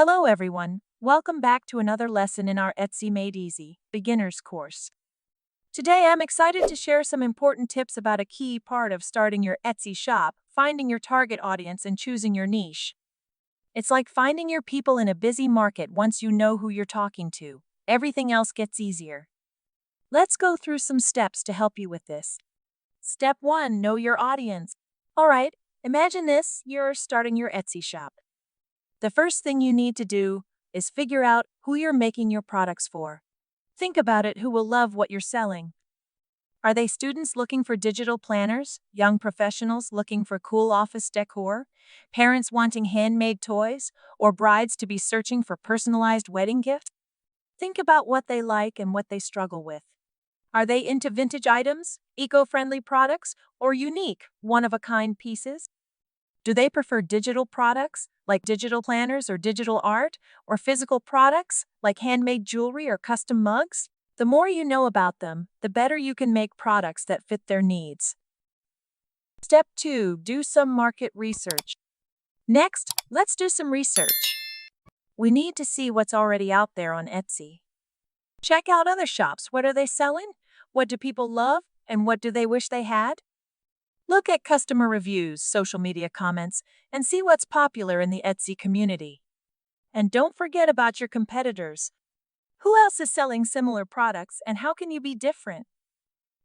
Hello everyone, welcome back to another lesson in our Etsy Made Easy beginners course. Today I'm excited to share some important tips about a key part of starting your Etsy shop, finding your target audience and choosing your niche. It's like finding your people in a busy market. Once you know who you're talking to, everything else gets easier. Let's go through some steps to help you with this. Step 1, know your audience. Alright, imagine this, you're starting your Etsy shop. The first thing you need to do is figure out who you're making your products for. Think about it, who will love what you're selling. Are they students looking for digital planners, young professionals looking for cool office decor, parents wanting handmade toys, or brides to be searching for personalized wedding gifts? Think about what they like and what they struggle with. Are they into vintage items, eco-friendly products, or unique, one-of-a-kind pieces? Do they prefer digital products, like digital planners or digital art, or physical products, like handmade jewelry or custom mugs? The more you know about them, the better you can make products that fit their needs. Step 2, do some market research. Next, let's do some research. We need to see what's already out there on Etsy. Check out other shops. What are they selling? What do people love? And what do they wish they had? Look at customer reviews, social media comments, and see what's popular in the Etsy community. And don't forget about your competitors. Who else is selling similar products and how can you be different?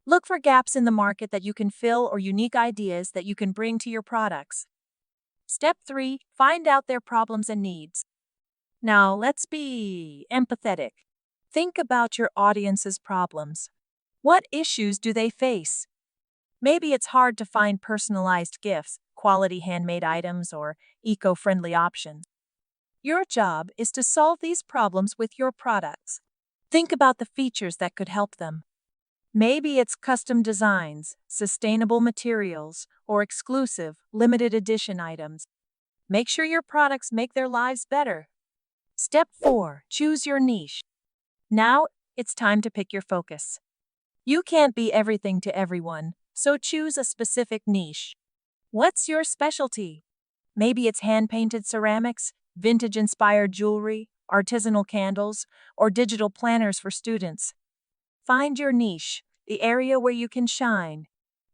Look for gaps in the market that you can fill or unique ideas that you can bring to your products. Step 3, find out their problems and needs. Now, let's be empathetic. Think about your audience's problems. What issues do they face? Maybe it's hard to find personalized gifts, quality handmade items, or eco-friendly options. Your job is to solve these problems with your products. Think about the features that could help them. Maybe it's custom designs, sustainable materials, or exclusive, limited edition items. Make sure your products make their lives better. Step 4, choose your niche. Now, it's time to pick your focus. You can't be everything to everyone, so choose a specific niche. What's your specialty? Maybe it's hand-painted ceramics, vintage-inspired jewelry, artisanal candles, or digital planners for students. Find your niche, the area where you can shine.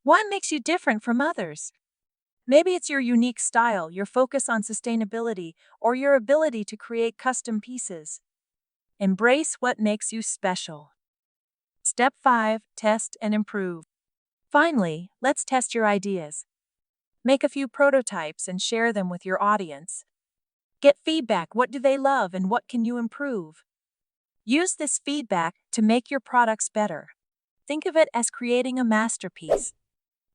What makes you different from others? Maybe it's your unique style, your focus on sustainability, or your ability to create custom pieces. Embrace what makes you special. Step 5, test and improve. Finally, let's test your ideas. Make a few prototypes and share them with your audience. Get feedback. What do they love and what can you improve? Use this feedback to make your products better. Think of it as creating a masterpiece.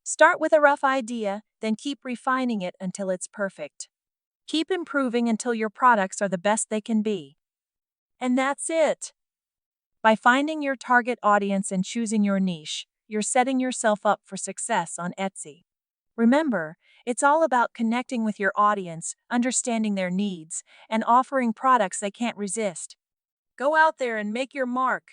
Start with a rough idea, then keep refining it until it's perfect. Keep improving until your products are the best they can be. And that's it. By finding your target audience and choosing your niche, you're setting yourself up for success on Etsy. Remember, it's all about connecting with your audience, understanding their needs, and offering products they can't resist. Go out there and make your mark.